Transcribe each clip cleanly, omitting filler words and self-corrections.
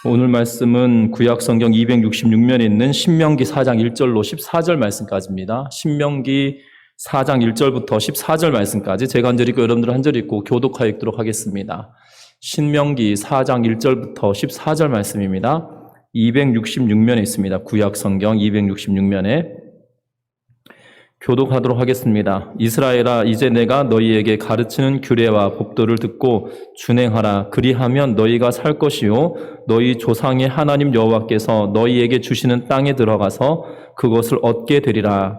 오늘 말씀은 구약성경 266면에 있는 신명기 4장 1절로 14절 말씀까지입니다. 신명기 4장 1절부터 14절 말씀까지 제가 한 절 읽고 여러분들 한 절 읽고 교독하여 읽도록 하겠습니다. 신명기 4장 1절부터 14절 말씀입니다. 266면에 있습니다. 구약성경 266면에 교독하도록 하겠습니다. 이스라엘아, 이제 내가 너희에게 가르치는 규례와 법도를 듣고 준행하라. 그리하면 너희가 살 것이요 너희 조상의 하나님 여호와께서 너희에게 주시는 땅에 들어가서 그것을 얻게 되리라.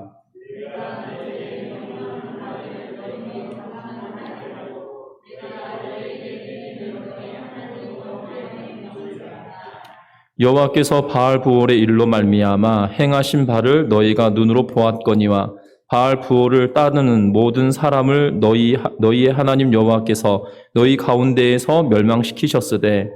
여호와께서 바알부올의 일로 말미암아 행하신 바를 너희가 눈으로 보았거니와 바알부올을 따르는 모든 사람을 너희의 하나님 여호와께서 너희 가운데에서 멸망시키셨으되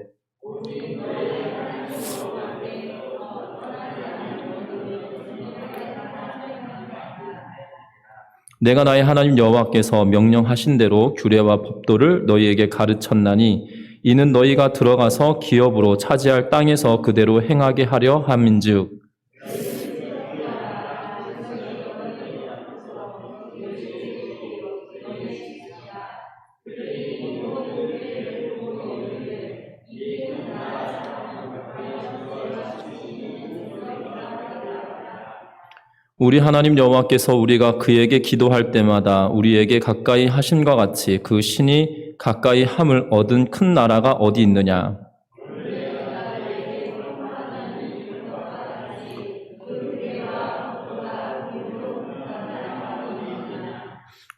내가 나의 하나님 여호와께서 명령하신 대로 규례와 법도를 너희에게 가르쳤나니 이는 너희가 들어가서 기업으로 차지할 땅에서 그대로 행하게 하려 함인즉 우리 하나님 여호와께서 우리가 그에게 기도할 때마다 우리에게 가까이 하심과 같이 그 신이 가까이 함을 얻은 큰 나라가 어디 있느냐?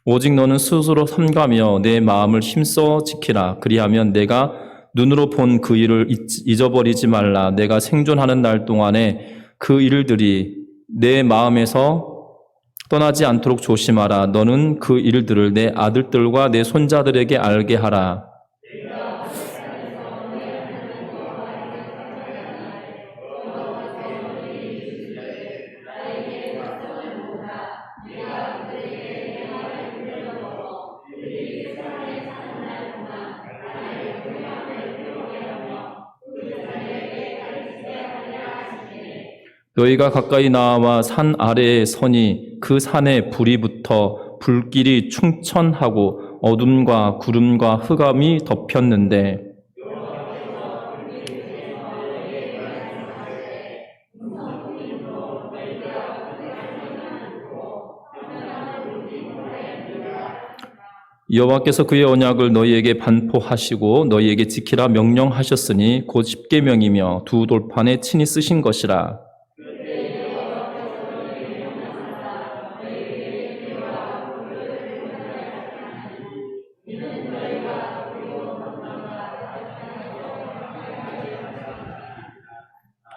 오직 너는 스스로 삼가며 내 마음을 힘써 지키라. 그리하면 내가 눈으로 본 그 일을 잊어버리지 말라. 내가 생존하는 날 동안에 그 일들이 내 마음에서 떠나지 않도록 조심하라. 너는 그 일들을 내 아들들과 내 손자들에게 알게 하라. 너희가 가까이 나와 산 아래에 서니 그 산에 불이 붙어 불길이 충천하고 어둠과 구름과 흑암이 덮였는데 여호와께서 그의 언약을 너희에게 반포하시고 너희에게 지키라 명령하셨으니 곧 십계명이며 두 돌판에 친히 쓰신 것이라.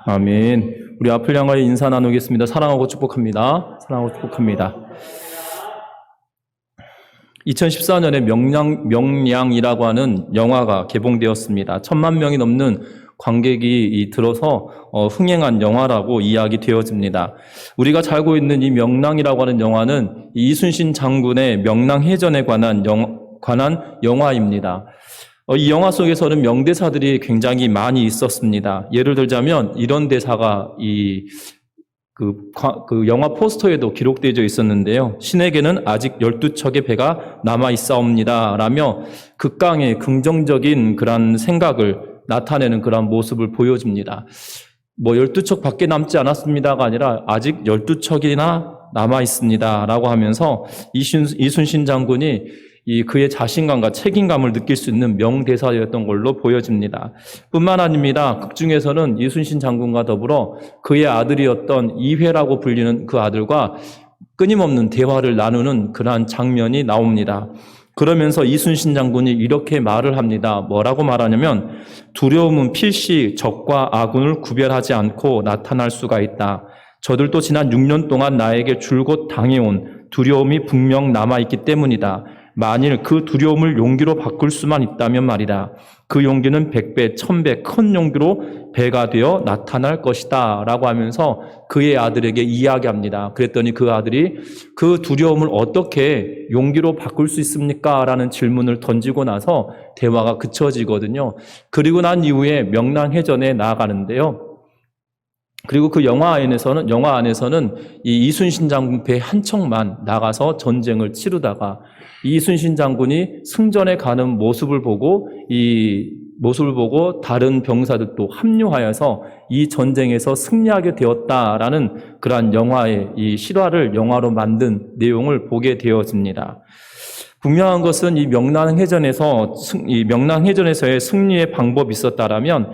아멘. 우리 앞을 향하여 인사 나누겠습니다. 사랑하고 축복합니다. 사랑하고 축복합니다. 2014년에 명량이라고 하는 영화가 개봉되었습니다. 1,000만 명이 넘는 관객이 들어서 흥행한 영화라고 이야기 되어집니다. 우리가 잘 알고 있는 이 명량이라고 하는 영화는 이순신 장군의 명량해전에 관한 영화입니다. 이 영화 속에서는 명대사들이 굉장히 많이 있었습니다. 예를 들자면 이런 대사가 그 영화 포스터에도 기록되어 있었는데요. 신에게는 아직 12척의 배가 남아 있사옵니다. 라며 극강의 긍정적인 그런 생각을 나타내는 그런 모습을 보여줍니다. 12척 밖에 남지 않았습니다가 아니라 아직 12척이나 남아 있습니다. 라고 하면서 이순신 장군이 그의 자신감과 책임감을 느낄 수 있는 명대사였던 걸로 보여집니다. 뿐만 아닙니다. 극중에서는 이순신 장군과 더불어 그의 아들이었던 이회라고 불리는 그 아들과 끊임없는 대화를 나누는 그러한 장면이 나옵니다. 그러면서 이순신 장군이 이렇게 말을 합니다. 뭐라고 말하냐면 두려움은 필시 적과 아군을 구별하지 않고 나타날 수가 있다. 저들도 지난 6년 동안 나에게 줄곧 당해온 두려움이 분명 남아있기 때문이다. 만일 그 두려움을 용기로 바꿀 수만 있다면 말이다. 그 용기는 100배, 1000배 큰 용기로 배가 되어 나타날 것이다 라고 하면서 그의 아들에게 이야기합니다. 그랬더니 그 아들이 그 두려움을 어떻게 용기로 바꿀 수 있습니까? 라는 질문을 던지고 나서 대화가 그쳐지거든요. 그리고 난 이후에 명랑해전에 나아가는데요. 그리고 그 영화 안에서는 이 이순신 장군 배 한 척만 나가서 전쟁을 치르다가 이순신 장군이 승전에 가는 모습을 보고 다른 병사들도 합류하여서 이 전쟁에서 승리하게 되었다라는 그러한 영화의 이 실화를 영화로 만든 내용을 보게 되어집니다. 분명한 것은 이 명랑해전에서의 승리의 방법이 있었다라면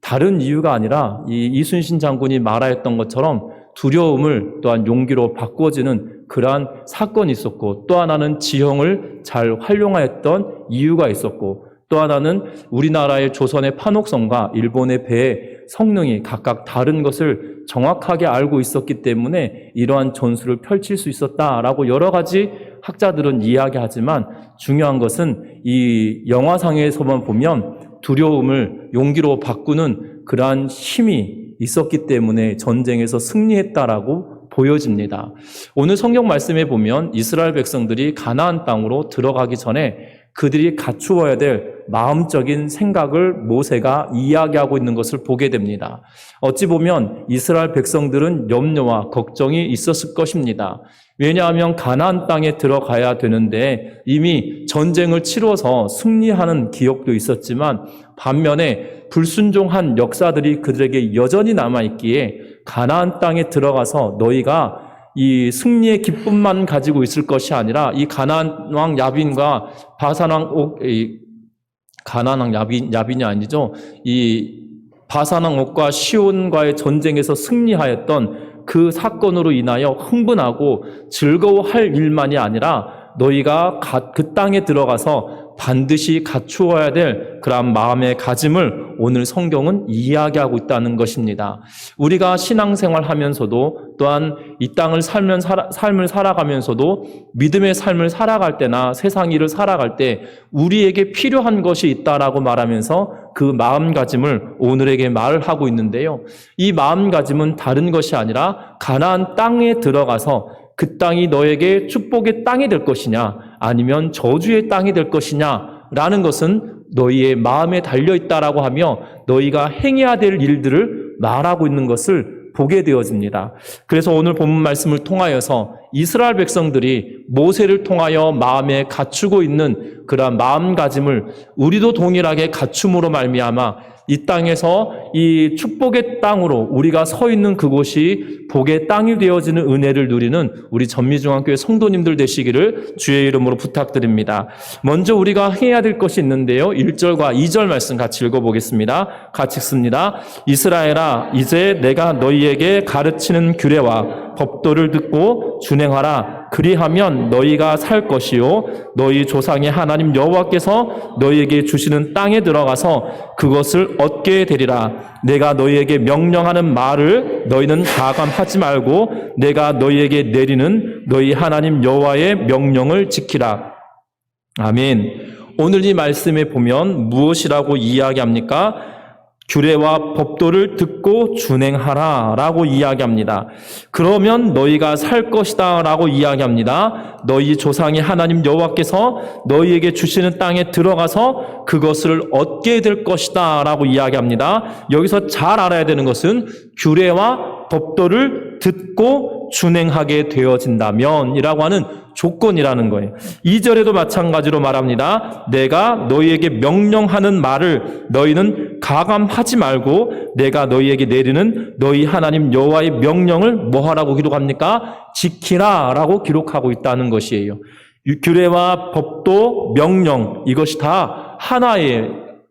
다른 이유가 아니라 이 이순신 장군이 말하였던 것처럼 두려움을 또한 용기로 바꿔주는 그러한 사건이 있었고, 또 하나는 지형을 잘 활용하였던 이유가 있었고, 또 하나는 우리나라의 조선의 판옥성과 일본의 배의 성능이 각각 다른 것을 정확하게 알고 있었기 때문에 이러한 전술을 펼칠 수 있었다라고 여러 가지 학자들은 이야기하지만, 중요한 것은 이 영화상에서만 보면 두려움을 용기로 바꾸는 그러한 힘이 있었기 때문에 전쟁에서 승리했다라고 보여집니다. 오늘 성경 말씀에 보면 이스라엘 백성들이 가나안 땅으로 들어가기 전에 그들이 갖추어야 될 마음적인 생각을 모세가 이야기하고 있는 것을 보게 됩니다. 어찌 보면 이스라엘 백성들은 염려와 걱정이 있었을 것입니다. 왜냐하면 가나안 땅에 들어가야 되는데 이미 전쟁을 치러서 승리하는 기억도 있었지만, 반면에 불순종한 역사들이 그들에게 여전히 남아있기에 가나안 땅에 들어가서 너희가 이 승리의 기쁨만 가지고 있을 것이 아니라 이 가나안 왕 야빈과 야빈이 아니죠. 이 바산 왕 옥과 시온과의 전쟁에서 승리하였던 그 사건으로 인하여 흥분하고 즐거워할 일만이 아니라 너희가 그 땅에 들어가서 반드시 갖추어야 될 그런 마음의 가짐을 오늘 성경은 이야기하고 있다는 것입니다. 우리가 신앙생활 하면서도 또한 이 땅을 삶을 살아가면서도 믿음의 삶을 살아갈 때나 세상 일을 살아갈 때 우리에게 필요한 것이 있다라고 말하면서 그 마음가짐을 오늘에게 말하고 있는데요. 이 마음가짐은 다른 것이 아니라 가나안 땅에 들어가서 그 땅이 너에게 축복의 땅이 될 것이냐 아니면 저주의 땅이 될 것이냐 라는 것은 너희의 마음에 달려있다라고 하며 너희가 행해야 될 일들을 말하고 있는 것을 보게 되어집니다. 그래서 오늘 본문 말씀을 통하여서 이스라엘 백성들이 모세를 통하여 마음에 갖추고 있는 그러한 마음가짐을 우리도 동일하게 갖춤으로 말미암아 이 땅에서 이 축복의 땅으로 우리가 서 있는 그곳이 복의 땅이 되어지는 은혜를 누리는 우리 전미중앙교회 성도님들 되시기를 주의 이름으로 부탁드립니다. 먼저 우리가 해야 될 것이 있는데요. 1절과 2절 말씀 같이 읽어보겠습니다. 같이 읽습니다. 이스라엘아, 이제 내가 너희에게 가르치는 규례와 법도를 듣고 준행하라. 그리하면 너희가 살 것이요 너희 조상의 하나님 여호와께서 너희에게 주시는 땅에 들어가서 그것을 얻게 되리라. 내가 너희에게 명령하는 말을 너희는 가감하지 말고 내가 너희에게 내리는 너희 하나님 여호와의 명령을 지키라. 아멘. 오늘 이 말씀에 보면 무엇이라고 이야기합니까? 규례와 법도를 듣고 준행하라 라고 이야기합니다. 그러면 너희가 살 것이다 라고 이야기합니다. 너희 조상의 하나님 여호와께서 너희에게 주시는 땅에 들어가서 그것을 얻게 될 것이다 라고 이야기합니다. 여기서 잘 알아야 되는 것은 규례와 법도를 듣고 준행하게 되어진다면 이라고 하는 조건이라는 거예요. 2절에도 마찬가지로 말합니다. 내가 너희에게 명령하는 말을 너희는 가감하지 말고 내가 너희에게 내리는 너희 하나님 여호와의 명령을 뭐하라고 기록합니까? 지키라 라고 기록하고 있다는 것이에요. 규례와 법도, 명령 이것이 다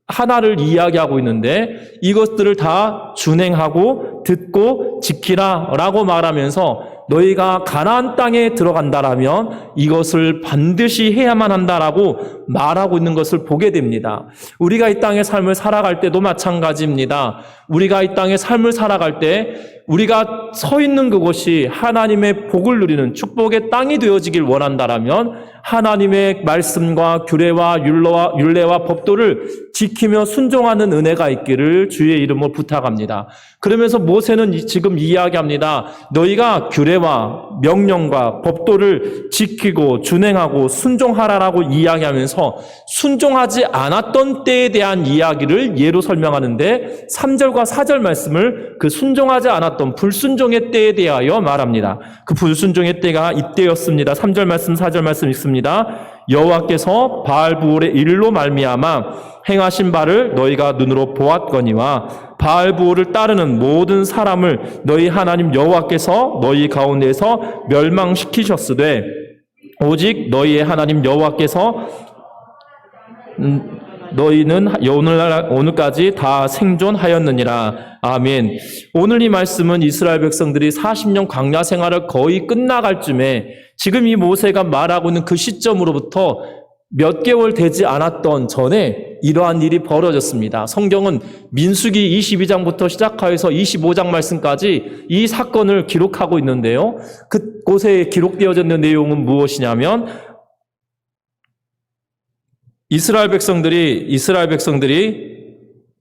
하나를 이야기하고 있는데 이것들을 다 준행하고 듣고 지키라 라고 말하면서 너희가 가나안 땅에 들어간다라면 이것을 반드시 해야만 한다라고 말하고 있는 것을 보게 됩니다. 우리가 이 땅의 삶을 살아갈 때도 마찬가지입니다. 우리가 이 땅의 삶을 살아갈 때 우리가 서 있는 그곳이 하나님의 복을 누리는 축복의 땅이 되어지길 원한다라면 하나님의 말씀과 규례와 율례와 법도를 지키며 순종하는 은혜가 있기를 주의 이름으로 부탁합니다. 그러면서 모세는 지금 이야기합니다. 너희가 규례와 명령과 법도를 지키고 준행하고 순종하라라고 이야기하면서 순종하지 않았던 때에 대한 이야기를 예로 설명하는데 3절과 4절 말씀을 그 순종하지 않았던 불순종의 때에 대하여 말합니다. 그 불순종의 때가 이때였습니다. 3절 말씀, 4절 말씀 읽습니다. 여호와께서 바알부올의 일로 말미암아 행하신 바를 너희가 눈으로 보았거니와 바알부올을 따르는 모든 사람을 너희 하나님 여호와께서 너희 가운데서 멸망시키셨으되 오직 너희의 하나님 여호와께서 너희는 오늘까지 다 생존하였느니라. 아멘. 오늘 이 말씀은 이스라엘 백성들이 40년 광야 생활을 거의 끝나갈 쯤에 지금 이 모세가 말하고 있는 그 시점으로부터 몇 개월 되지 않았던 전에 이러한 일이 벌어졌습니다. 성경은 민수기 22장부터 시작하여서 25장 말씀까지 이 사건을 기록하고 있는데요. 그곳에 기록되어져 있는 내용은 무엇이냐면 이스라엘 백성들이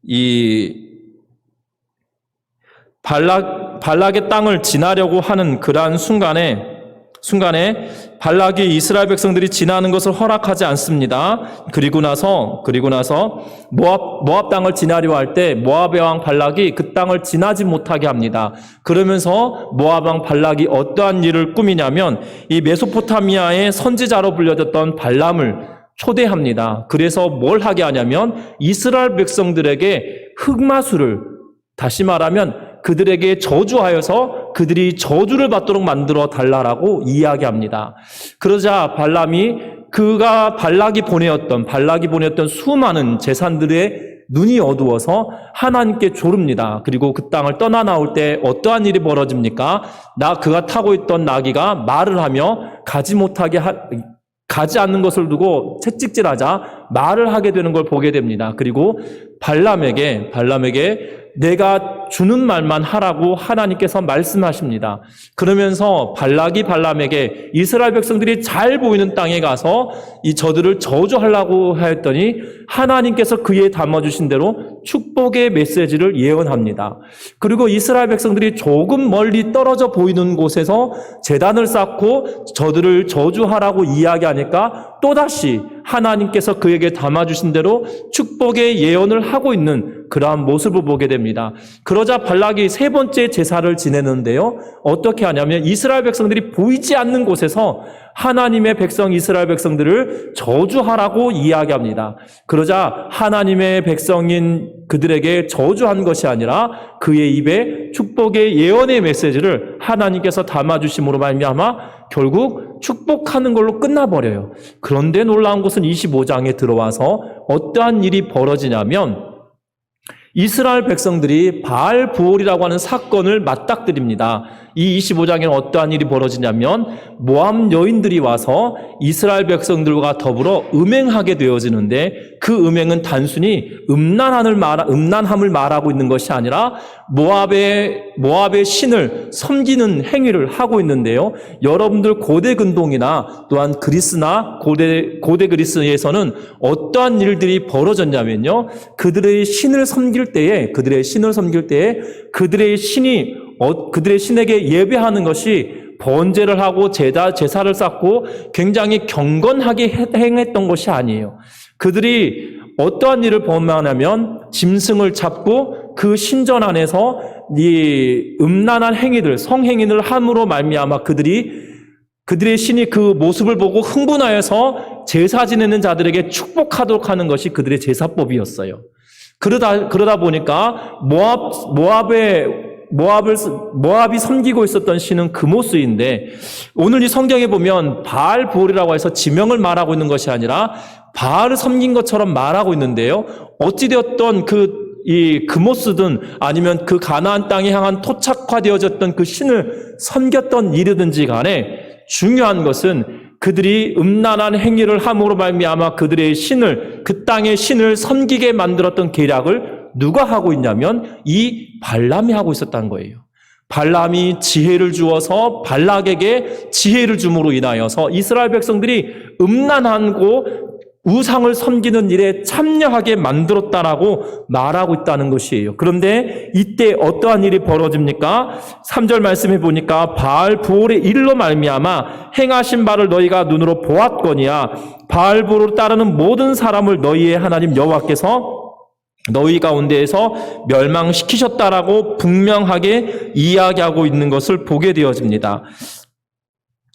이 발락의 땅을 지나려고 하는 그러한 순간에 발락이 이스라엘 백성들이 지나는 것을 허락하지 않습니다. 그리고 나서 모압 땅을 지나려 할 때 모압의 왕 발락이 그 땅을 지나지 못하게 합니다. 그러면서 모압 왕 발락이 어떠한 일을 꾸미냐면 이 메소포타미아의 선지자로 불려졌던 발람을 초대합니다. 그래서 뭘 하게 하냐면 이스라엘 백성들에게 흑마술을, 다시 말하면 그들에게 저주하여서 그들이 저주를 받도록 만들어 달라라고 이야기합니다. 그러자 발락이 보내었던 수많은 제사장들의 눈이 어두워서 하나님께 조릅니다. 그리고 그 땅을 떠나 나올 때 어떠한 일이 벌어집니까? 그가 타고 있던 나귀가 말을 하며 가지 않는 것을 두고 채찍질하자 말을 하게 되는 걸 보게 됩니다. 그리고 발람에게 내가 주는 말만 하라고 하나님께서 말씀하십니다. 그러면서 발락이 발람에게 이스라엘 백성들이 잘 보이는 땅에 가서 저들을 저주하려고 하였더니 하나님께서 그에 담아주신 대로 축복의 메시지를 예언합니다. 그리고 이스라엘 백성들이 조금 멀리 떨어져 보이는 곳에서 제단을 쌓고 저들을 저주하라고 이야기하니까 또다시 하나님께서 그에게 담아주신 대로 축복의 예언을 하고 있는 그러한 모습을 보게 됩니다. 그러자 발락이 세 번째 제사를 지내는데요. 어떻게 하냐면 이스라엘 백성들이 보이지 않는 곳에서 하나님의 백성 이스라엘 백성들을 저주하라고 이야기합니다. 그러자 하나님의 백성인 그들에게 저주한 것이 아니라 그의 입에 축복의 예언의 메시지를 하나님께서 담아주심으로 말미암아 결국 축복하는 걸로 끝나버려요. 그런데 놀라운 것은 25장에 들어와서 어떠한 일이 벌어지냐면 이스라엘 백성들이 바알부올이라고 하는 사건을 맞닥뜨립니다. 이 25장에는 어떠한 일이 벌어지냐면 모압 여인들이 와서 이스라엘 백성들과 더불어 음행하게 되어지는데 그 음행은 단순히 음란함을 말하고 있는 것이 아니라 모압의 신을 섬기는 행위를 하고 있는데요. 여러분들 고대 근동이나 또한 그리스나 고대 그리스에서는 어떠한 일들이 벌어졌냐면요. 그들의 신을 섬길 때에 그들의 신에게 예배하는 것이 번제를 하고 제사를 쌓고 굉장히 경건하게 행했던 것이 아니에요. 그들이 어떠한 일을 범하냐면 짐승을 잡고 그 신전 안에서 이 음란한 행위들, 성행위를 함으로 말미암아 그들의 신이 그 모습을 보고 흥분하여서 제사 지내는 자들에게 축복하도록 하는 것이 그들의 제사법이었어요. 그러다 보니까 모압이 섬기고 있었던 신은 금오스인데 오늘 이 성경에 보면 바알부올이라고 해서 지명을 말하고 있는 것이 아니라 바알을 섬긴 것처럼 말하고 있는데요. 어찌되었던 이 금오스든 아니면 그 가나안 땅에 향한 토착화되어졌던 그 신을 섬겼던 일이든지 간에 중요한 것은 그들이 음란한 행위를 함으로 말미암아 그들의 신을, 그 땅의 신을 섬기게 만들었던 계략을 누가 하고 있냐면 이 발람이 하고 있었다는 거예요. 발람이 지혜를 주어서 발락에게 지혜를 줌으로 인하여서 이스라엘 백성들이 음란하고 우상을 섬기는 일에 참여하게 만들었다라고 말하고 있다는 것이에요. 그런데 이때 어떠한 일이 벌어집니까? 3절 말씀해 보니까 바알 부올의 일로 말미암아 행하신 바를 너희가 눈으로 보았거니와 바알 부올을 따르는 모든 사람을 너희의 하나님 여호와께서 너희 가운데에서 멸망시키셨다라고 분명하게 이야기하고 있는 것을 보게 되어집니다.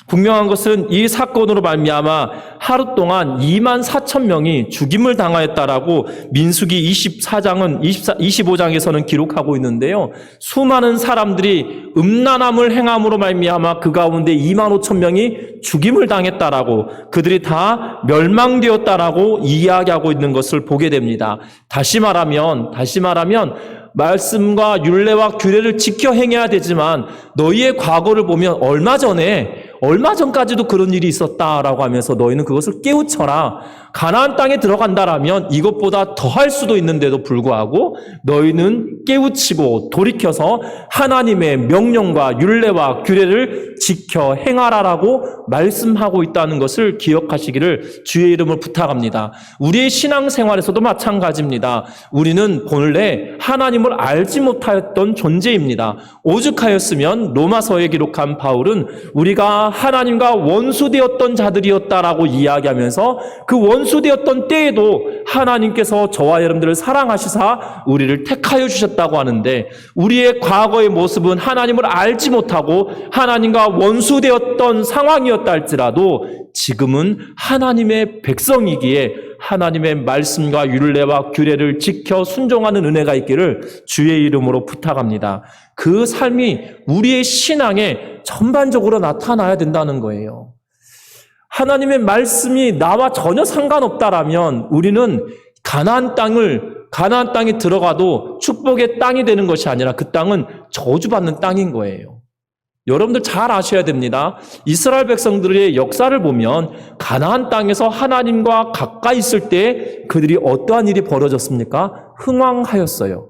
분명한 것은 이 사건으로 말미암아 하루 동안 24,000명이 죽임을 당하였다라고 민수기 25장에서는 기록하고 있는데요. 수많은 사람들이 음란함을 행함으로 말미암아 그 가운데 25,000명이 죽임을 당했다라고, 그들이 다 멸망되었다라고 이야기하고 있는 것을 보게 됩니다. 다시 말하면 말씀과 율례와 규례를 지켜 행해야 되지만 너희의 과거를 보면 얼마 전까지도 그런 일이 있었다라고 하면서 너희는 그것을 깨우쳐라. 가나안 땅에 들어간다라면 이것보다 더 할 수도 있는데도 불구하고 너희는 깨우치고 돌이켜서 하나님의 명령과 율례와 규례를 지켜 행하라라고 말씀하고 있다는 것을 기억하시기를 주의 이름으로 부탁합니다. 우리의 신앙생활에서도 마찬가지입니다. 우리는 본래 하나님을 알지 못하였던 존재입니다. 오죽하였으면 로마서에 기록한 바울은 우리가 하나님과 원수되었던 자들이었다라고 이야기하면서 그 원수되었던 때에도 하나님께서 저와 여러분들을 사랑하시사 우리를 택하여 주셨다고 하는데, 우리의 과거의 모습은 하나님을 알지 못하고 하나님과 원수되었던 상황이었다 할지라도 지금은 하나님의 백성이기에 하나님의 말씀과 율례와 규례를 지켜 순종하는 은혜가 있기를 주의 이름으로 부탁합니다. 그 삶이 우리의 신앙에 전반적으로 나타나야 된다는 거예요. 하나님의 말씀이 나와 전혀 상관없다라면 우리는 가나안 땅에 들어가도 축복의 땅이 되는 것이 아니라 그 땅은 저주받는 땅인 거예요. 여러분들 잘 아셔야 됩니다. 이스라엘 백성들의 역사를 보면 가나안 땅에서 하나님과 가까이 있을 때 그들이 어떠한 일이 벌어졌습니까? 흥왕하였어요.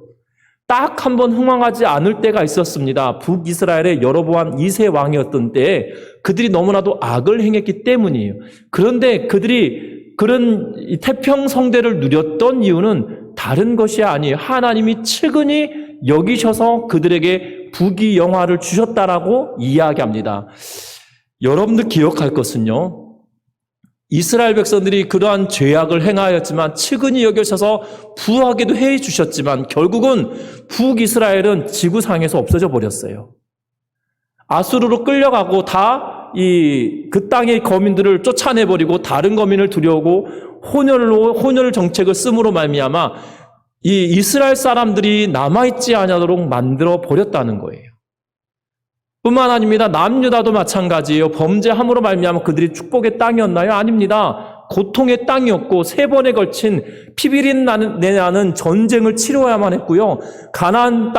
딱 한 번 흥왕하지 않을 때가 있었습니다. 북이스라엘의 여로보암 2세 왕이었던 때에 그들이 너무나도 악을 행했기 때문이에요. 그런데 그들이 그런 태평성대를 누렸던 이유는 다른 것이 아니에요. 하나님이 측은히 여기셔서 그들에게 부귀영화를 주셨다라고 이야기합니다. 여러분들 기억할 것은요, 이스라엘 백성들이 그러한 죄악을 행하였지만 측은히 여겨셔서 부하게도 해 주셨지만 결국은 북이스라엘은 지구상에서 없어져 버렸어요. 아수르로 끌려가고 그 땅의 거민들을 쫓아내버리고 다른 거민을 들여오고 혼혈 정책을 씀으로 말미암아 이 이스라엘 사람들이 남아있지 않도록 만들어 버렸다는 거예요. 뿐만 아닙니다. 남유다도 마찬가지예요. 범죄함으로 말미암아 그들이 축복의 땅이었나요? 아닙니다. 고통의 땅이었고 3번에 걸친 피비린 내나는 전쟁을 치러야만 했고요. 가나안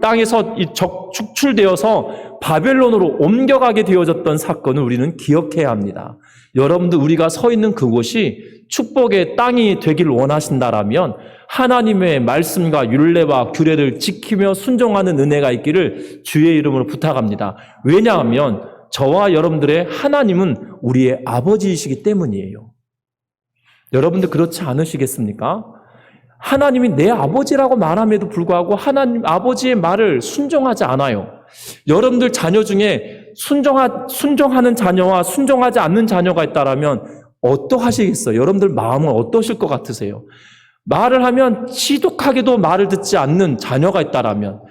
땅에서 축출되어서 바벨론으로 옮겨가게 되어졌던 사건을 우리는 기억해야 합니다. 여러분들, 우리가 서 있는 그곳이 축복의 땅이 되길 원하신다라면 하나님의 말씀과 율례와 규례를 지키며 순종하는 은혜가 있기를 주의 이름으로 부탁합니다. 왜냐하면 저와 여러분들의 하나님은 우리의 아버지이시기 때문이에요. 여러분들 그렇지 않으시겠습니까? 하나님이 내 아버지라고 말함에도 불구하고 하나님 아버지의 말을 순종하지 않아요. 여러분들 자녀 중에 순종하는 자녀와 순종하지 않는 자녀가 있다라면 어떠하시겠어요? 여러분들 마음은 어떠실 것 같으세요? 말을 하면 지독하게도 말을 듣지 않는 자녀가 있다라면,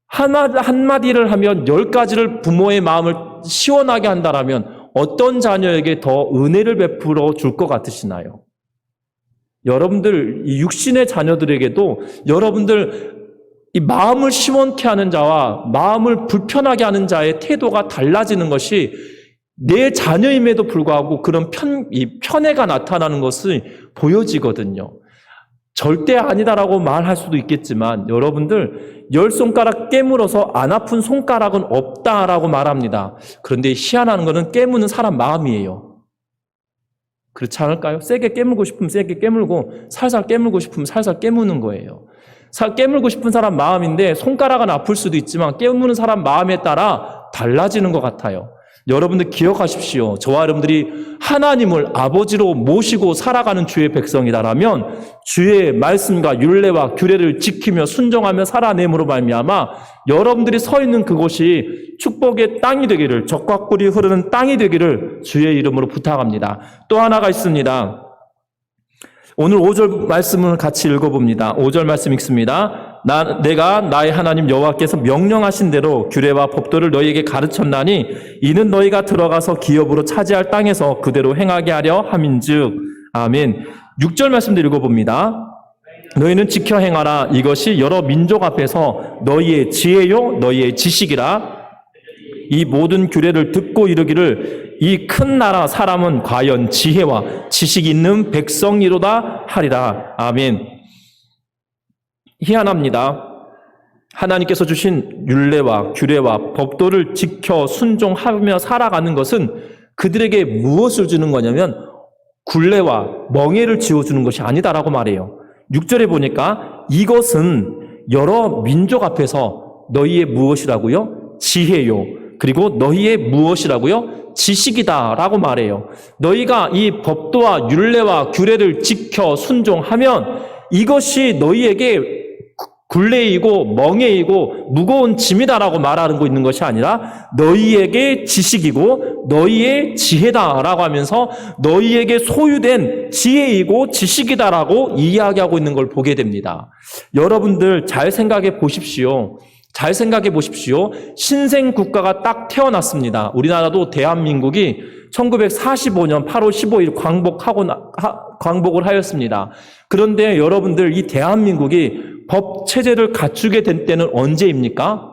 한마디를 하면 10가지를 부모의 마음을 시원하게 한다라면 어떤 자녀에게 더 은혜를 베풀어 줄 것 같으시나요? 여러분들 이 육신의 자녀들에게도 여러분들 이 마음을 시원케 하는 자와 마음을 불편하게 하는 자의 태도가 달라지는 것이 내 자녀임에도 불구하고 그런 편애가 나타나는 것이 보여지거든요. 절대 아니다라고 말할 수도 있겠지만 여러분들 10손가락 깨물어서 안 아픈 손가락은 없다라고 말합니다. 그런데 희한한 것은 깨무는 사람 마음이에요. 그렇지 않을까요? 세게 깨물고 싶으면 세게 깨물고 살살 깨물고 싶으면 살살 깨무는 거예요. 깨물고 싶은 사람 마음인데 손가락은 아플 수도 있지만 깨무는 사람 마음에 따라 달라지는 것 같아요. 여러분들 기억하십시오. 저와 여러분들이 하나님을 아버지로 모시고 살아가는 주의 백성이다라면 주의 말씀과 율례와 규례를 지키며 순종하며 살아냄으로 말미암아 여러분들이 서 있는 그곳이 축복의 땅이 되기를, 젖과 꿀이 흐르는 땅이 되기를 주의 이름으로 부탁합니다. 또 하나가 있습니다. 오늘 5절 말씀을 같이 읽어봅니다. 5절 말씀 읽습니다. 내가 나의 하나님 여호와께서 명령하신 대로 규례와 법도를 너희에게 가르쳤나니 이는 너희가 들어가서 기업으로 차지할 땅에서 그대로 행하게 하려 함인즉. 아멘. 6절 말씀도 읽어봅니다. 너희는 지켜 행하라. 이것이 여러 민족 앞에서 너희의 지혜요 너희의 지식이라. 이 모든 규례를 듣고 이르기를 이 큰 나라 사람은 과연 지혜와 지식이 있는 백성이로다 하리라. 아멘. 희한합니다. 하나님께서 주신 율례와 규례와 법도를 지켜 순종하며 살아가는 것은 그들에게 무엇을 주는 거냐면 굴레와 멍에를 지어주는 것이 아니다라고 말해요. 6절에 보니까 이것은 여러 민족 앞에서 너희의 무엇이라고요? 지혜요. 그리고 너희의 무엇이라고요? 지식이다라고 말해요. 너희가 이 법도와 율례와 규례를 지켜 순종하면 이것이 너희에게 굴레이고 멍에이고 무거운 짐이다라고 말하는 거 있는 것이 아니라 너희에게 지식이고 너희의 지혜다라고 하면서 너희에게 소유된 지혜이고 지식이다라고 이야기하고 있는 걸 보게 됩니다. 여러분들 잘 생각해 보십시오. 잘 생각해 보십시오. 신생 국가가 딱 태어났습니다. 우리나라도 대한민국이 1945년 8월 15일 광복을 하였습니다. 그런데 여러분들 이 대한민국이 법 체제를 갖추게 된 때는 언제입니까?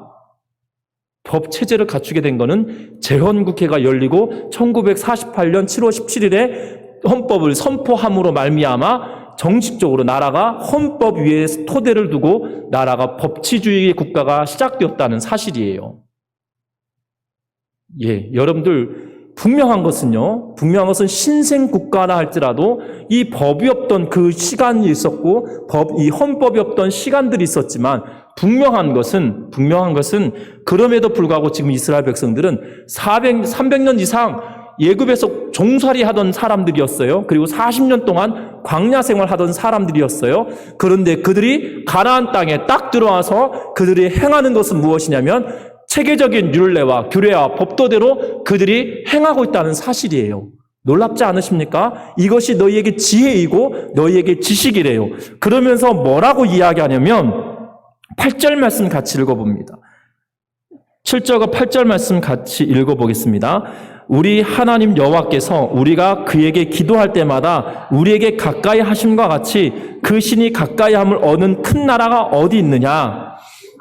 법 체제를 갖추게 된 거는 재헌국회가 열리고 1948년 7월 17일에 헌법을 선포함으로 말미암아 정식적으로 나라가 헌법 위에 토대를 두고 나라가 법치주의 국가가 시작되었다는 사실이에요. 예, 여러분들 분명한 것은 신생 국가라 할지라도 이 법이 없던 그 시간이 있었고 이 헌법이 없던 시간들이 있었지만 분명한 것은 그럼에도 불구하고 지금 이스라엘 백성들은 300년 이상 예굽에서 종살이 하던 사람들이었어요. 그리고 40년 동안 광야 생활하던 사람들이었어요. 그런데 그들이 가나안 땅에 딱 들어와서 그들이 행하는 것은 무엇이냐면 체계적인 율례와 규례와 법도대로 그들이 행하고 있다는 사실이에요. 놀랍지 않으십니까? 이것이 너희에게 지혜이고 너희에게 지식이래요. 그러면서 뭐라고 이야기하냐면 8절 말씀 같이 읽어봅니다. 7절과 8절 말씀 같이 읽어보겠습니다. 우리 하나님 여호와께서 우리가 그에게 기도할 때마다 우리에게 가까이 하심과 같이 그 신이 가까이 함을 얻는 큰 나라가 어디 있느냐?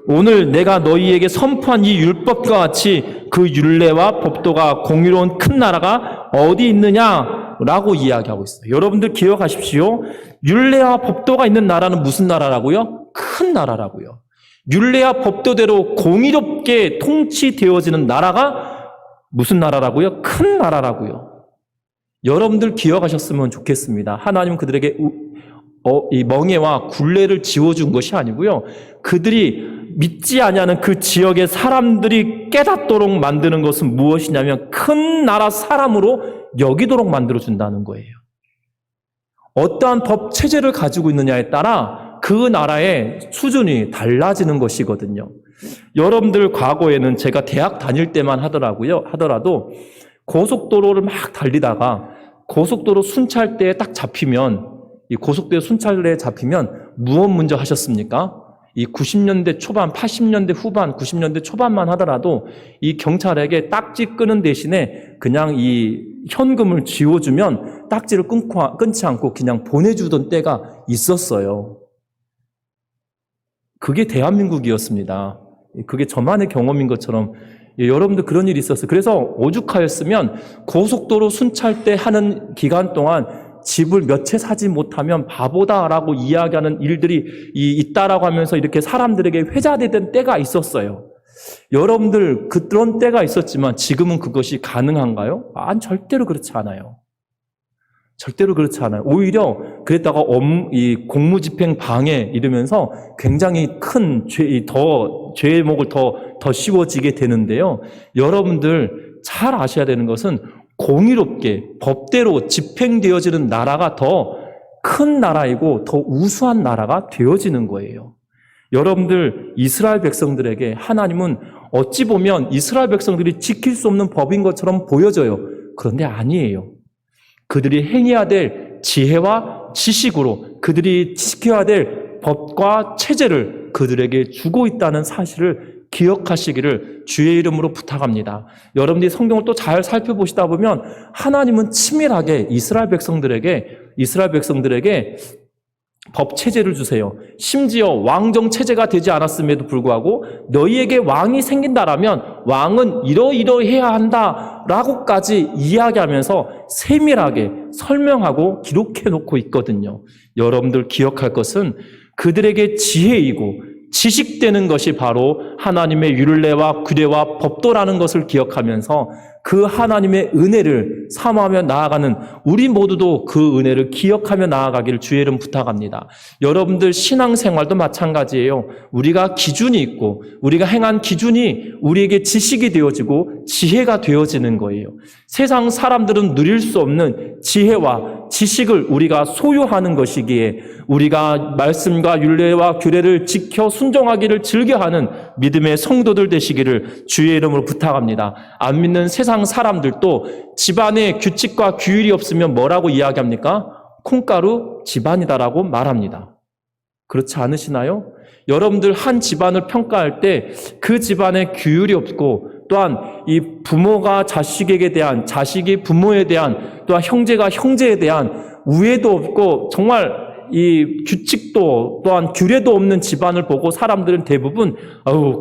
오늘 내가 너희에게 선포한 이 율법과 같이 그 율례와 법도가 공유로운 큰 나라가 어디 있느냐라고 이야기하고 있어요. 여러분들 기억하십시오. 율례와 법도가 있는 나라는 무슨 나라라고요? 큰 나라라고요. 율례와 법도대로 공의롭게 통치되어지는 나라가 무슨 나라라고요? 큰 나라라고요. 여러분들 기억하셨으면 좋겠습니다. 하나님은 그들에게 이 멍에와 굴레를 지어준 것이 아니고요. 그들이 믿지 아니하는 그 지역의 사람들이 깨닫도록 만드는 것은 무엇이냐면 큰 나라 사람으로 여기도록 만들어준다는 거예요. 어떠한 법 체제를 가지고 있느냐에 따라 그 나라의 수준이 달라지는 것이거든요. 여러분들 과거에는 제가 대학 다닐 때만 하더라도 고속도로를 막 달리다가 고속도로 순찰대에 딱 잡히면 이 고속도로 순찰대에 잡히면 무엇 먼저 하셨습니까? 이 90년대 초반, 80년대 후반, 90년대 초반만 하더라도 이 경찰에게 딱지 끄는 대신에 그냥 이 현금을 쥐어주면 딱지를 끊지 않고 그냥 보내주던 때가 있었어요. 그게 대한민국이었습니다. 그게 저만의 경험인 것처럼 여러분들 그런 일이 있었어요. 그래서 오죽하였으면 고속도로 순찰대 하는 기간 동안 집을 몇 채 사지 못하면 바보다라고 이야기하는 일들이 있다라고 하면서 이렇게 사람들에게 회자되던 때가 있었어요. 여러분들 그런 때가 있었지만 지금은 그것이 가능한가요? 절대로 그렇지 않아요. 절대로 그렇지 않아요. 오히려 그랬다가 이 공무집행 방해 이러면서 굉장히 큰 죄의 목을 더 씌워지게 되는데요. 여러분들 잘 아셔야 되는 것은 공의롭게 법대로 집행되어지는 나라가 더 큰 나라이고 더 우수한 나라가 되어지는 거예요. 여러분들 이스라엘 백성들에게 하나님은 어찌 보면 이스라엘 백성들이 지킬 수 없는 법인 것처럼 보여져요. 그런데 아니에요. 그들이 행해야 될 지혜와 지식으로 그들이 지켜야 될 법과 체제를 그들에게 주고 있다는 사실을 기억하시기를 주의 이름으로 부탁합니다. 여러분들이 성경을 또 잘 살펴보시다 보면 하나님은 치밀하게 이스라엘 백성들에게 법 체제를 주세요. 심지어 왕정 체제가 되지 않았음에도 불구하고 너희에게 왕이 생긴다라면 왕은 이러이러해야 한다라고까지 이야기하면서 세밀하게 설명하고 기록해 놓고 있거든요. 여러분들 기억할 것은 그들에게 지혜이고 지식되는 것이 바로 하나님의 율례와 규례와 법도라는 것을 기억하면서 그 하나님의 은혜를 사모하며 나아가는 우리 모두도 그 은혜를 기억하며 나아가기를 주의 이름 부탁합니다. 여러분들 신앙생활도 마찬가지예요. 우리가 기준이 있고 우리가 행한 기준이 우리에게 지식이 되어지고 지혜가 되어지는 거예요. 세상 사람들은 누릴 수 없는 지혜와 지식을 우리가 소유하는 것이기에 우리가 말씀과 율례와 규례를 지켜 순종하기를 즐겨하는 믿음의 성도들 되시기를 주의 이름으로 부탁합니다. 안 믿는 세상 사람들도 집안에 규칙과 규율이 없으면 뭐라고 이야기합니까? 콩가루 집안이다라고 말합니다. 그렇지 않으시나요? 여러분들 한 집안을 평가할 때 그 집안에 규율이 없고 또한 이 부모가 자식에게 대한, 자식이 부모에 대한, 또한 형제가 형제에 대한 우애도 없고 정말 이 규칙도 또한 규례도 없는 집안을 보고 사람들은 대부분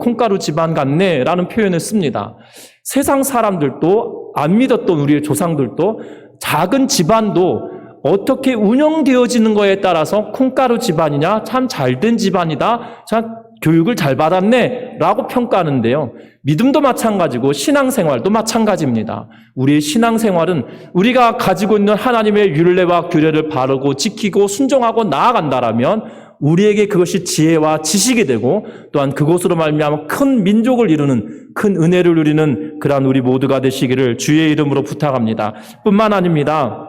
콩가루 집안 같네 라는 표현을 씁니다. 세상 사람들도 안 믿었던 우리의 조상들도 작은 집안도 어떻게 운영되어지는 거에 따라서 콩가루 집안이냐, 참 잘된 집안이다, 참 교육을 잘 받았네 라고 평가하는데요. 믿음도 마찬가지고 신앙생활도 마찬가지입니다. 우리의 신앙생활은 우리가 가지고 있는 하나님의 율례와 규례를 바르고 지키고 순종하고 나아간다라면 우리에게 그것이 지혜와 지식이 되고 또한 그것으로 말미암아 큰 민족을 이루는 큰 은혜를 누리는 그러한 우리 모두가 되시기를 주의 이름으로 부탁합니다. 뿐만 아닙니다.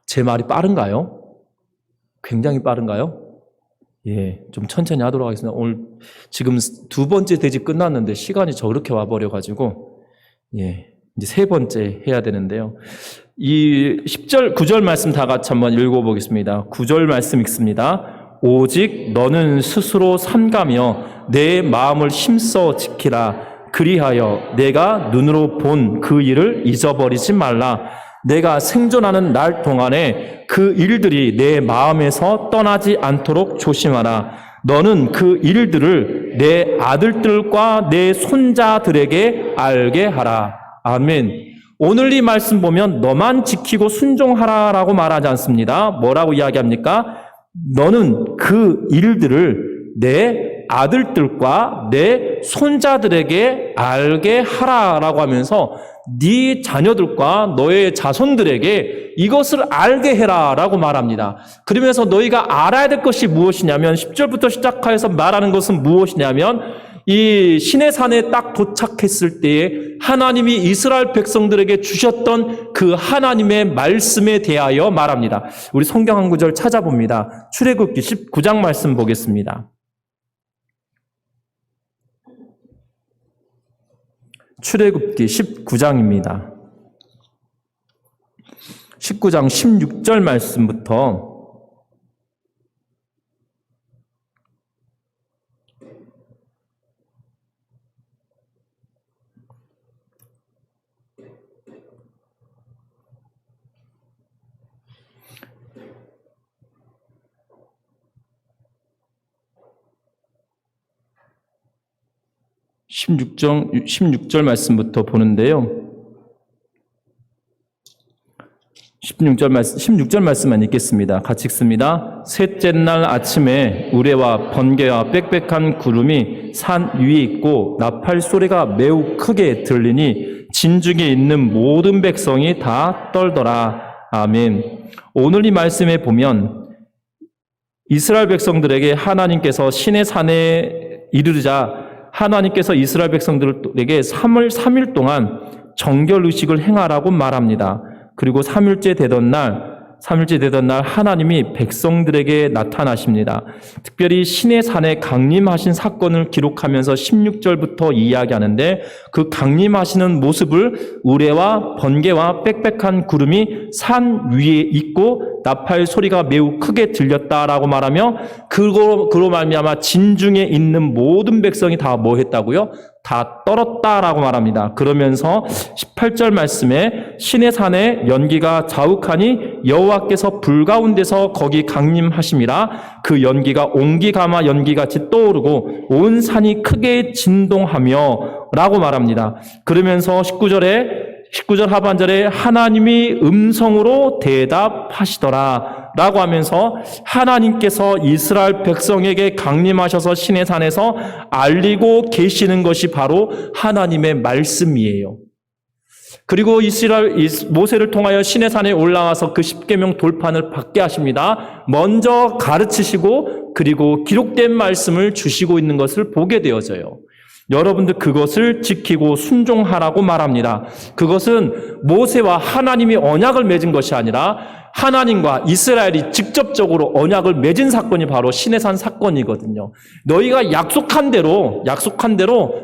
제 말이 빠른가요? 굉장히 빠른가요? 예, 좀 천천히 하도록 하겠습니다. 오늘 지금 두 번째 대지 끝났는데 시간이 저렇게 와버려가지고, 예, 이제 세 번째 해야 되는데요. 이 10절, 9절 말씀 다 같이 한번 읽어보겠습니다. 9절 말씀 읽습니다. 오직 너는 스스로 삼가며 내 마음을 힘써 지키라. 그리하여 내가 눈으로 본 그 일을 잊어버리지 말라. 내가 생존하는 날 동안에 그 일들이 내 마음에서 떠나지 않도록 조심하라. 너는 그 일들을 내 아들들과 내 손자들에게 알게 하라. 아멘. 오늘 이 말씀 보면 너만 지키고 순종하라라고 말하지 않습니다. 뭐라고 이야기합니까? 너는 그 일들을 내 아들들과 내 손자들에게 알게 하라라고 하면서 네 자녀들과 너의 자손들에게 이것을 알게 해라라고 말합니다. 그러면서 너희가 알아야 될 것이 무엇이냐면 10절부터 시작해서 말하는 것은 무엇이냐면 이 시내산에 딱 도착했을 때에 하나님이 이스라엘 백성들에게 주셨던 그 하나님의 말씀에 대하여 말합니다. 우리 성경 한 구절 찾아봅니다. 출애굽기 19장 말씀 보겠습니다. 출애굽기 19장입니다. 19장 16절 말씀부터 16절 말씀부터 보는데요. 16절 말씀만 읽겠습니다. 같이 읽습니다. 셋째 날 아침에 우레와 번개와 빽빽한 구름이 산 위에 있고 나팔 소리가 매우 크게 들리니 진중에 있는 모든 백성이 다 떨더라. 아멘. 오늘 이 말씀에 보면 이스라엘 백성들에게 하나님께서 시내 산에 이르자 하나님께서 이스라엘 백성들에게 3일 동안 정결 의식을 행하라고 말합니다. 그리고 3일째 되던 날 하나님이 백성들에게 나타나십니다. 특별히 시내 산에 강림하신 사건을 기록하면서 16절부터 이야기하는데 그 강림하시는 모습을 우레와 번개와 빽빽한 구름이 산 위에 있고 나팔 소리가 매우 크게 들렸다라고 말하며 그로 말미암아 진중에 있는 모든 백성이 다 뭐 했다고요? 다 떨었다라고 말합니다. 그러면서 18절 말씀에 시내 산에 연기가 자욱하니 여호와께서 불 가운데서 거기 강림하심이라. 그 연기가 옹기가마 연기같이 떠오르고 온 산이 크게 진동하며 라고 말합니다. 그러면서 19절 하반절에 하나님이 음성으로 대답하시더라 라고 하면서 하나님께서 이스라엘 백성에게 강림하셔서 시내 산에서 알리고 계시는 것이 바로 하나님의 말씀이에요. 그리고 모세를 통하여 시내 산에 올라와서 그 십계명 돌판을 받게 하십니다. 먼저 가르치시고 그리고 기록된 말씀을 주시고 있는 것을 보게 되어져요. 여러분들 그것을 지키고 순종하라고 말합니다. 그것은 모세와 하나님이 언약을 맺은 것이 아니라 하나님과 이스라엘이 직접적으로 언약을 맺은 사건이 바로 시내산 사건이거든요. 너희가 약속한 대로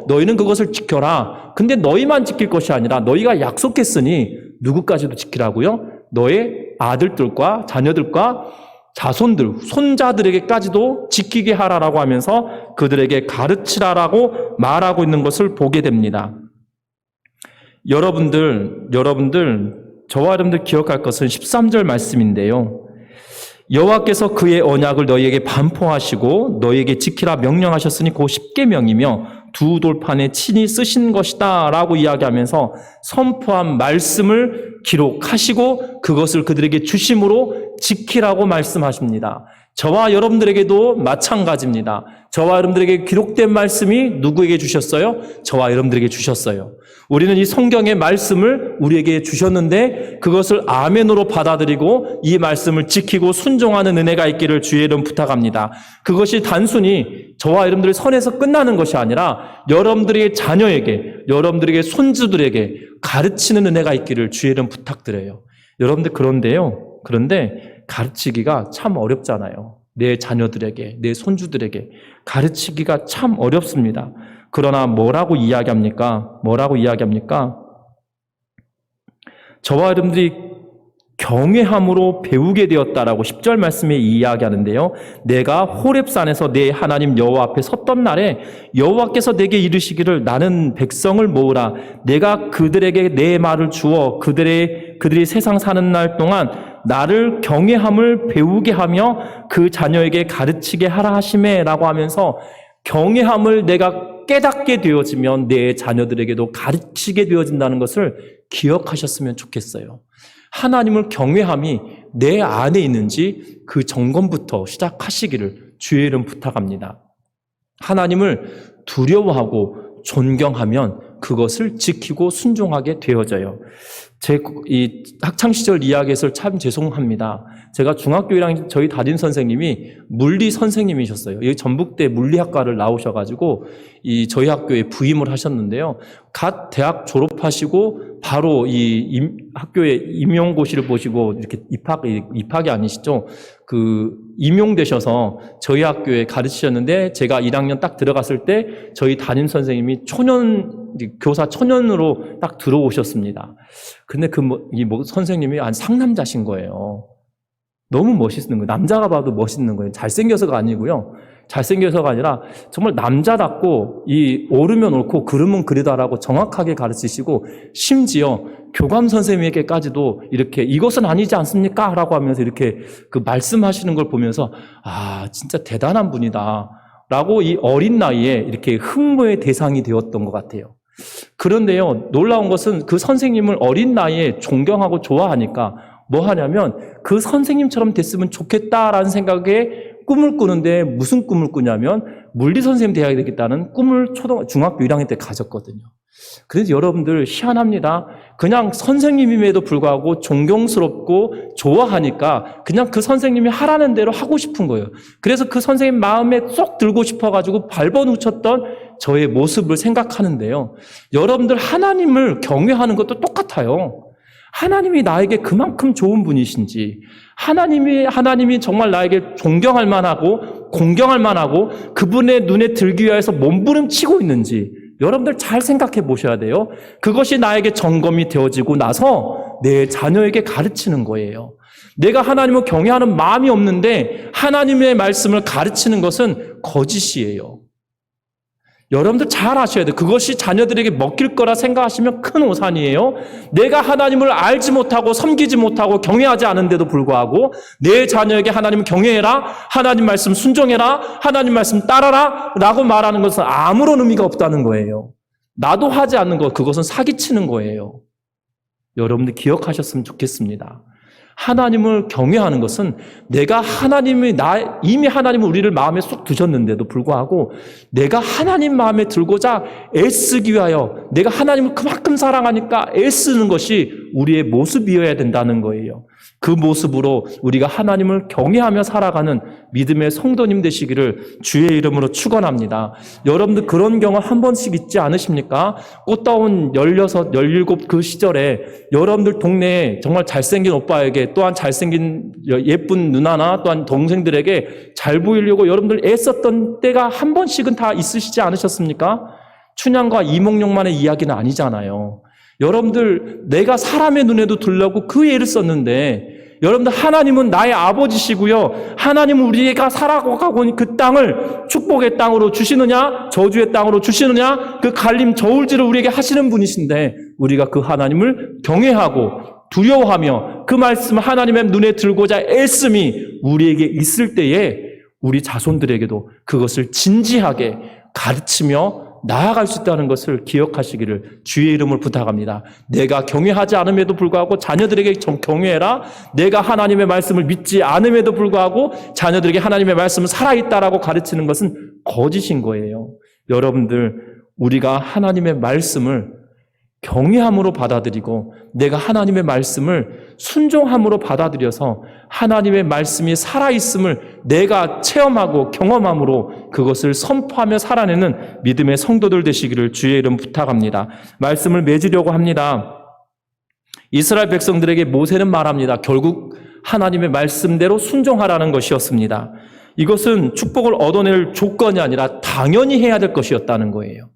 너희는 그것을 지켜라. 근데 너희만 지킬 것이 아니라 너희가 약속했으니 누구까지도 지키라고요? 너의 아들들과 자녀들과 자손들, 손자들에게까지도 지키게 하라라고 하면서 그들에게 가르치라라고 말하고 있는 것을 보게 됩니다. 여러분들, 저와 여러분들 기억할 것은 13절 말씀인데요. 여호와께서 그의 언약을 너희에게 반포하시고 너희에게 지키라 명령하셨으니 그 십계명이며 두 돌판에 친히 쓰신 것이다 라고 이야기하면서 선포한 말씀을 기록하시고 그것을 그들에게 주심으로 지키라고 말씀하십니다. 저와 여러분들에게도 마찬가지입니다. 저와 여러분들에게 기록된 말씀이 누구에게 주셨어요? 저와 여러분들에게 주셨어요. 우리는 이 성경의 말씀을 우리에게 주셨는데 그것을 아멘으로 받아들이고 이 말씀을 지키고 순종하는 은혜가 있기를 주의 이름 부탁합니다. 그것이 단순히 저와 여러분들의 선에서 끝나는 것이 아니라 여러분들의 자녀에게, 여러분들에게 손주들에게 가르치는 은혜가 있기를 주의 이름 부탁드려요. 여러분들 그런데 가르치기가 참 어렵잖아요. 내 자녀들에게, 내 손주들에게 가르치기가 참 어렵습니다. 그러나 뭐라고 이야기합니까? 저와 여러분들이 경외함으로 배우게 되었다라고 10절 말씀에 이야기하는데요. 내가 호렙산에서 내 하나님 여호와 앞에 섰던 날에 여호와께서 내게 이르시기를 나는 백성을 모으라. 내가 그들에게 내 말을 주어 그들이 세상 사는 날 동안 나를 경외함을 배우게 하며 그 자녀에게 가르치게 하라 하시매 라고 하면서 경외함을 내가 깨닫게 되어지면 내 자녀들에게도 가르치게 되어진다는 것을 기억하셨으면 좋겠어요. 하나님을 경외함이 내 안에 있는지 그 점검부터 시작하시기를 주의 이름 부탁합니다. 하나님을 두려워하고 존경하면 그것을 지키고 순종하게 되어져요. 제 이 학창시절 이야기에서 참 죄송합니다. 제가 중학교 1학년 저희 담임 선생님이 물리 선생님이셨어요. 여기 전북대 물리학과를 나오셔가지고 저희 학교에 부임을 하셨는데요. 갓 대학 졸업하시고 바로 학교에 임용고시를 보시고 이렇게 입학이 아니시죠? 임용되셔서 저희 학교에 가르치셨는데 제가 1학년 딱 들어갔을 때 저희 담임 선생님이 교사 초년으로 딱 들어오셨습니다. 근데 선생님이 상남자신 거예요. 너무 멋있는 거예요. 남자가 봐도 멋있는 거예요. 잘생겨서가 아니고요. 잘생겨서가 아니라 정말 남자답고 옳으면 옳고 그르면 그르다라고 정확하게 가르치시고 심지어 교감 선생님에게까지도 이렇게 이것은 아니지 않습니까? 라고 하면서 이렇게 말씀하시는 걸 보면서 진짜 대단한 분이다 라고 이 어린 나이에 이렇게 흠모의 대상이 되었던 것 같아요. 그런데요, 놀라운 것은 그 선생님을 어린 나이에 존경하고 좋아하니까 뭐 하냐면 그 선생님처럼 됐으면 좋겠다라는 생각에 꿈을 꾸는데 무슨 꿈을 꾸냐면 물리 선생님 되어야 되겠다는 꿈을 중학교 1학년 때 가졌거든요. 그래서 여러분들 희한합니다. 그냥 선생님임에도 불구하고 존경스럽고 좋아하니까 그냥 그 선생님이 하라는 대로 하고 싶은 거예요. 그래서 그 선생님 마음에 쏙 들고 싶어가지고 밟아놓쳤던 저의 모습을 생각하는데요. 여러분들 하나님을 경외하는 것도 똑같아요. 하나님이 나에게 그만큼 좋은 분이신지, 하나님이 정말 나에게 존경할 만하고 공경할 만하고 그분의 눈에 들기 위해서 몸부림치고 있는지 여러분들 잘 생각해 보셔야 돼요. 그것이 나에게 점검이 되어지고 나서 내 자녀에게 가르치는 거예요. 내가 하나님을 경외하는 마음이 없는데 하나님의 말씀을 가르치는 것은 거짓이에요. 여러분들 잘 아셔야 돼요. 그것이 자녀들에게 먹힐 거라 생각하시면 큰 오산이에요. 내가 하나님을 알지 못하고 섬기지 못하고 경외하지 않은데도 불구하고 내 자녀에게 하나님 경외해라, 하나님 말씀 순종해라, 하나님 말씀 따라라 라고 말하는 것은 아무런 의미가 없다는 거예요. 나도 하지 않는 것, 그것은 사기치는 거예요. 여러분들 기억하셨으면 좋겠습니다. 하나님을 경외하는 것은 내가 이미 하나님은 우리를 마음에 쏙 두셨는데도 불구하고 내가 하나님 마음에 들고자 애쓰기 위하여 내가 하나님을 그만큼 사랑하니까 애쓰는 것이 우리의 모습이어야 된다는 거예요. 그 모습으로 우리가 하나님을 경외하며 살아가는 믿음의 성도님 되시기를 주의 이름으로 축원합니다. 여러분들 그런 경험 한 번씩 있지 않으십니까? 꽃다운 16, 17 그 시절에 여러분들 동네에 정말 잘생긴 오빠에게 또한 잘생긴 예쁜 누나나 또한 동생들에게 잘 보이려고 여러분들 애썼던 때가 한 번씩은 다 있으시지 않으셨습니까? 춘향과 이몽룡만의 이야기는 아니잖아요. 여러분들 내가 사람의 눈에도 들려고 그 애를 썼는데 여러분들 하나님은 나의 아버지시고요. 하나님은 우리가 살아가고 있는 그 땅을 축복의 땅으로 주시느냐 저주의 땅으로 주시느냐 그 갈림 저울질을 우리에게 하시는 분이신데 우리가 그 하나님을 경외하고 두려워하며 그 말씀을 하나님의 눈에 들고자 애씀이 우리에게 있을 때에 우리 자손들에게도 그것을 진지하게 가르치며 나아갈 수 있다는 것을 기억하시기를 주의 이름을 부탁합니다. 내가 경외하지 않음에도 불구하고 자녀들에게 경외해라. 내가 하나님의 말씀을 믿지 않음에도 불구하고 자녀들에게 하나님의 말씀은 살아있다라고 가르치는 것은 거짓인 거예요. 여러분들 우리가 하나님의 말씀을 경외함으로 받아들이고 내가 하나님의 말씀을 순종함으로 받아들여서 하나님의 말씀이 살아있음을 내가 체험하고 경험함으로 그것을 선포하며 살아내는 믿음의 성도들 되시기를 주의 이름 부탁합니다. 말씀을 맺으려고 합니다. 이스라엘 백성들에게 모세는 말합니다. 결국 하나님의 말씀대로 순종하라는 것이었습니다. 이것은 축복을 얻어낼 조건이 아니라 당연히 해야 될 것이었다는 거예요.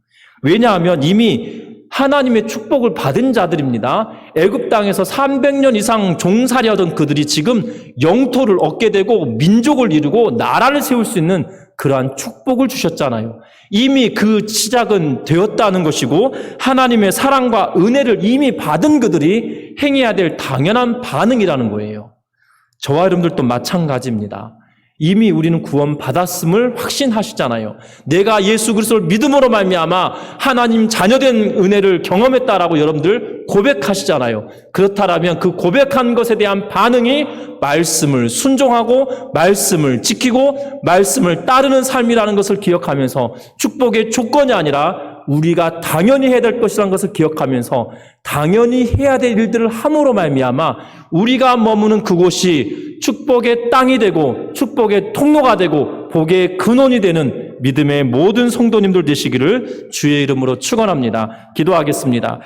왜냐하면 이미 하나님의 축복을 받은 자들입니다. 애굽 땅에서 300년 이상 종살이하던 그들이 지금 영토를 얻게 되고 민족을 이루고 나라를 세울 수 있는 그러한 축복을 주셨잖아요. 이미 그 시작은 되었다는 것이고 하나님의 사랑과 은혜를 이미 받은 그들이 행해야 될 당연한 반응이라는 거예요. 저와 여러분들도 마찬가지입니다. 이미 우리는 구원받았음을 확신하시잖아요. 내가 예수 그리스도를 믿음으로 말미암아 하나님 자녀된 은혜를 경험했다라고 여러분들 고백하시잖아요. 그렇다면 그 고백한 것에 대한 반응이 말씀을 순종하고 말씀을 지키고 말씀을 따르는 삶이라는 것을 기억하면서 축복의 조건이 아니라 우리가 당연히 해야 될 것이라는 것을 기억하면서 당연히 해야 될 일들을 함으로 말미암아 우리가 머무는 그곳이 축복의 땅이 되고 축복의 통로가 되고 복의 근원이 되는 믿음의 모든 성도님들 되시기를 주의 이름으로 축원합니다. 기도하겠습니다.